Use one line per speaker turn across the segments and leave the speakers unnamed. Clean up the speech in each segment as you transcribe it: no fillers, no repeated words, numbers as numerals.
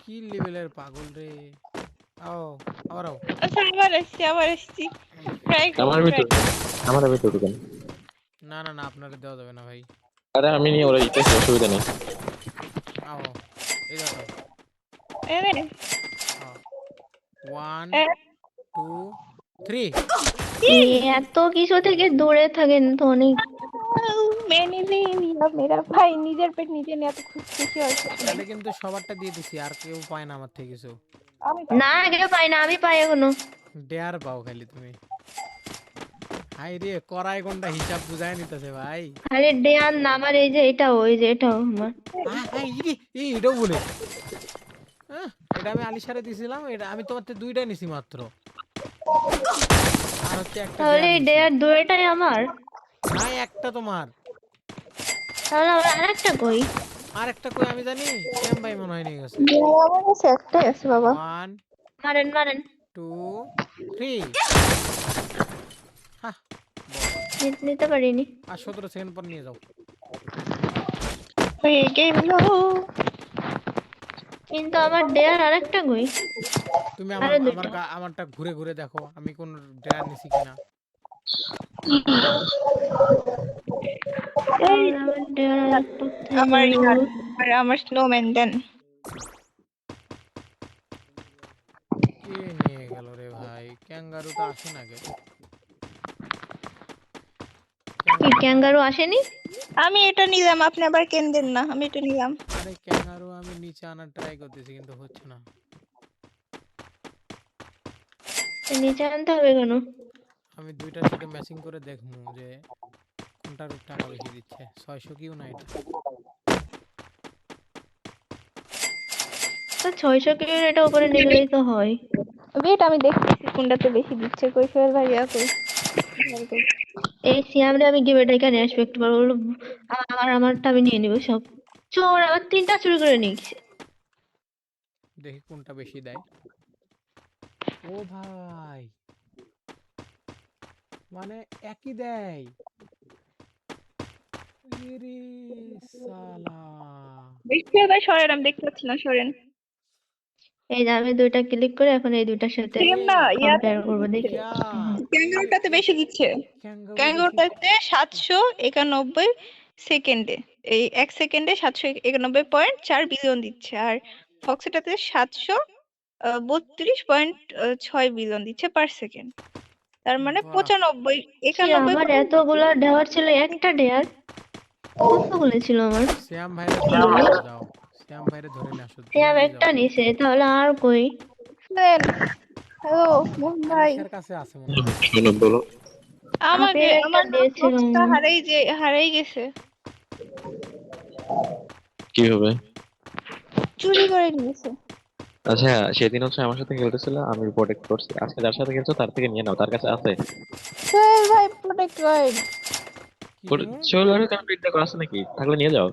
কি লেভেলের পাগল রে। আও আবার আও।
আচ্ছা আবার আসছি ট্রাই
আমার
করি
ভিতর আমার ভিতর ঢুকেন।
না না না আপনারে দেওয়া যাবে না ভাই।
আরে আমি নিয়ে ওরা ইতেছে, অসুবিধা নেই।
আও এই দাও
এনে
আও 1 2 3
এত কিছু থেকে দূরে থাকেন তো অনেক।
মেনে নিলাম মেরা ভাই নিজের পেট নিজে নিয়ে এত খুশি হয়েছে
তাহলে কিন্তু সবারটা দিয়ে দিছি, আর কেউ পায় না আমার থেকে কিছু।
আমি
না কেউ পাই না, আমি পাই এখনো।
ডেয়ার পাও খালি তুমি। হাই রে করাই কোনটা হিসাব বুঝায় নিতেছে ভাই।
আরে দেয়ান না, আমার এই যে এটাও আমার।
হ্যাঁ এই এটাও বলে। এটা আমি আলিশারে দিছিলাম, এটা আমি তোমার থেকে দুইটা নিছি মাত্র। আর হচ্ছে একটা
তাহলে
ডেয়ার
এই
নিছি।
দেয়ার দুইটাই আমার।
নাই একটা তোমার।
তাহলে আমার আরেকটা কই?
আর একটা কই আমি জানি, শ্যাম ভাই মনে হয় নিয়ে গেছে।
আমার কাছে একটাই আছে বাবা
1
মারেন
2 3 হ্যাঁ
নিতে পারিনি।
আর 17 সেকেন্ড পর নিয়ে যাও।
হয়ে গেল
কিন্তু আমার দেয়ার আরেকটা কই?
তুমি
আরো দুইটা।
আমারটা ঘুরে ঘুরে দেখো আমি কোন ডেয়ার নিছি কিনা।
আমার দেয়ার আরেকটা কোথায়
আমার
গেল?
আমার স্নোম্যান দেন
কে নিয়ে গেল রে ভাই? ক্যাঙ্গারুটা আসে না কে?
কি ক্যাঙ্গারু আসেনি?
আমি এটা নিলাম আপনি আবার কেন দেন না আমি এটা নিলাম
আরে ক্যাঙ্গারু আমি নিচে আনার ট্রাই করতেছি কিন্তু হচ্ছে না।
নিচে আনতে হবে কেন?
আমি দুইটার সাথে ম্যাচিং করে দেখবো যে কোনটার টাকা বেশি দিচ্ছে। 600 কিউ না এটা।
তো 600 কিলো এটা উপরে নিয়ে গেলেই তো হয়।
ওয়েট আমি দেখতেছি কোনটাতে বেশি দিচ্ছে কই সোহেল ভাইয়া কই
এই সিয়ামরে আমি গিভে টাকা নিয়ে আসবো একটু পর, বললো আমারটা আমি নিয়ে নিবো সব। চোর আমার 3টা চুরি করে নিয়েছে।
দেখি কোনটা বেশি দেয়। ও ভাই মানে একই দেয়। ইরে সালা।
সোহেল ভাই সরেন আমি দেখতে পাচ্ছি না সরেন
এই যে আমি দুইটা ক্লিক করে এখন এই দুইটার সাথে
সেম না ইয়াতে
কম্পেয়ার করবো, দেখি।
ইয়া
ক্যাঙ্গারুটাতে বেশি দিচ্ছে
ক্যাঙ্গারু বেশি।
ক্যাঙ্গারুটাতে 791 সেকেন্ডে এই 1 সেকেন্ডে 791.4 বিলিয়ন দিচ্ছে আর ফক্সেটাতে 732.6 বিলিয়ন দিচ্ছে পার সেকেন্ড তার মানে
বাহ
95
কি
91
আমার এতগুলা ডেয়ার ছিল, একটা ডেয়ার কতগুলো ছিল আমার?
শ্যাম ভাইরে ধরে নিয়ে আসো যাও। শ্যাম ভাইরে ধরে নিয়ে আসো
সিয়াম
জলদি
একটা
যাও।
নিছে, তাহলে আর কই?
হ্যালো মোহন ভাই
আলিশার কাছে আছে মনে হয়।
শোনো বলো।
আমাকে
আপেল একটা
আমার
দিয়েছিলাম।
বক্সটা হারাই গেছে
কি হবে?
চুরি করে নিয়েছে
আচ্ছা, সেদিন হচ্ছে আমার সাথে খেলতেছিল, আমি প্রোটেক্ট করছি। আজকে যার সাথে খেলছো তার থেকে নিয়ে নাও, তার কাছে আছে।
সোহেল ভাই প্রোটেক্ট করেন
কি দিমু?
শোলারের কারণ প্রিন্টটা করা আছে নাকি? থাকলে নিয়ে যাও।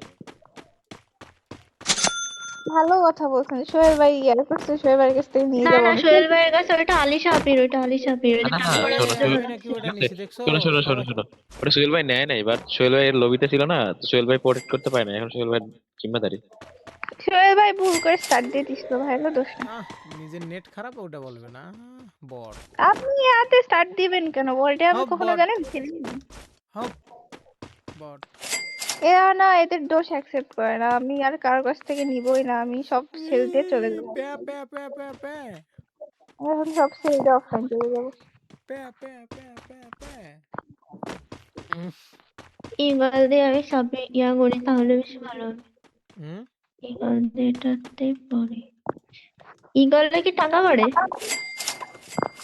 ভালো কথা বলছেন সোহেল ভাই ইয়ার করছে সোহেল ভাইয়ের কাছ থেকে নিয়ে
না
যাবো
না,
আমি
সোহেল ভাইয়ের কাছে ওটা আলিশা আপির, ওই
না
যে
না না,
টাকা পড়ে
শোনো
সোহেল
শোনো
ভাই নাকি
আছে।
ওটা নিছে দেখছো?
শোনো শোনো শোনো
সবাই
শোনো ওটা সোহেল ভাই নেয় নাই, বাট সোহেল ভাইয়ের লবিতে ছিল না, তো সোহেল ভাই প্রোটেক্ট করতে পারে না, এখন সোহেল ভাই জিম্মাদারি।
সোহেল ভাই ভুল করে স্টার্ট দিয়ে দিছিল ভাই হলো দোষ না
আহ নিজের নেট খারাপ ওটা বলবে না। বট।
আপনি ইয়াতে স্টার্ট দিবেন কেন বলটা আমি
হপ
কখনো
বট
জানেন খেলিনি
হপ বট।
এরা না এদের দোষ অ্যাকসেপ্ট করে না আমি আর কারোর কাছ থেকে নিবই না আমি সব সেল দিয়ে চলে যাবো
প্যা প্যা প্যা প্যা প্যা
এখন সব সেল দিয়ে অফলাইন চলে যাবো
প্যা প্যা প্যা প্যা প্যা।
ইগল দিয়ে আমি সব ইয়া করি তাহলে বেশি ভালো হবে।
হুম
ইগল দিয়ে এটাতে পড়ে। ইগলে কি টাকা বাড়ে?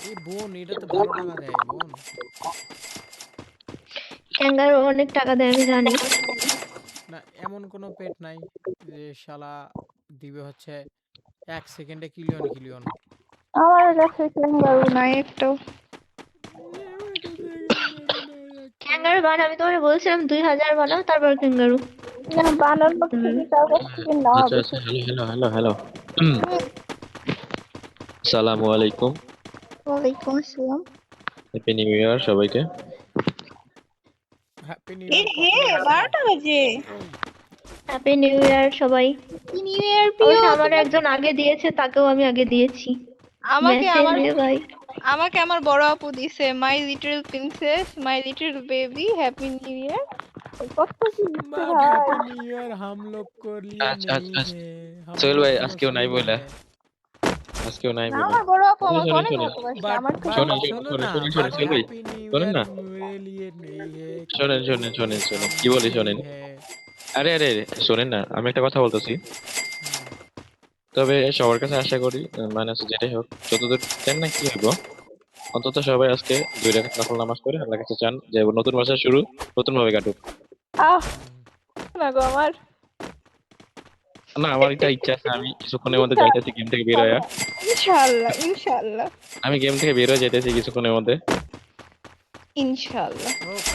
এই বোন এটা তো ভালো টাকা দেয় বোন।
ক্যাঙ্গারু অনেক টাকা দেয় আমি জানি।
না এমন কোনো পেট নাই যে শালা দিবে হচ্ছে 1 সেকেন্ডে কিলিয়ন কিলিয়ন।
আমার কাছে ক্যাঙ্গারু নাই একটু
ক্যাঙ্গারু আমি তোমাকে বলছিলাম 2000 বানাও তারপর ক্যাঙ্গারু।
না বানানোর থেকে কারোর কাছ থেকে নেওয়া
আচ্ছা
বেশি
আচ্ছা, হ্যালো হ্যালো হ্যালো হ্যালো। সালামু আলাইকুম।
ওয়ালাইকুম আসসালাম
হ্যাপি নিউ ইয়ার সবাইকে।
হ্যাপি নিউ
এ
ইয়ার
হে
কখন হয়েছে?
12টা বাজে
হ্যাপি নিউ ইয়ার সবাই।
হ্যাপি নিউ ইয়ার প্রিয়।
অবশ্য আমার একজন আগে দিয়েছে, তাকেও আমি আগে দিয়েছি
আমাকে
মেসেজে ভাই।
আমাকে আমার বড় আপু দিছে, my little princess, my little baby, happy new year. কত কি দিচ্ছে
বাপ
ভাই।
হ্যাপি নিউ ইয়ার हम लोग को लिए
আচ্ছা,
नहीं
আচ্ছা, আচ্ছা।
है हम
সোহেল
लोग
ভাই
को
আজকেও নাই
नसीब
বইলা,
है।
আজকেও নাই
না
বইলা।
আমার বড় আপু
শোনেন,
আমাকে
শোনেন,
অনেক
শোনেন।
ভালোবাসে,
बट
আমার থেকে
শোনেন,
बट
শোনেন,
सुनो
শোনেন,
ना,
শোনেন,
बट
শোনেন, সোহেল ভাই,
हैप्पी न्यू
শোনেন
ईयर
না।
मेरे लिए नहीं है
শোনেন,
क्योंकि
শোনেন, শোনেন,
वो
শোনেন।
हम
কি বলি
में
শোনেন।
है।
আরে, আরে, শোনেন না। আমি একটা কথা বলতেছি।
হুম,
তবে সবার কাছে আশা করি মানে হচ্ছে যেটাই হোক, যতদূর চান না কি হইব, অন্তত সবাই আজকে 2 রাকাত নফল নামাজ পড়ে আল্লাহর কাছে চান যে নতুন মাসের শুরু নতুন ভাবে কাটুক।
আহ
হুম।
না গো আমার।
না, আমার একটা ইচ্ছা আছে, আমি কিছুক্ষণের মধ্যে যাইতেছি গেম থেকে বের হইয়া।
ইনশাআল্লাহ ইনশাআল্লাহ
আমি গেম থেকে বের হয়ে যাইতেছি কিছুক্ষণের মধ্যে।
ইনশাআল্লাহ।
ও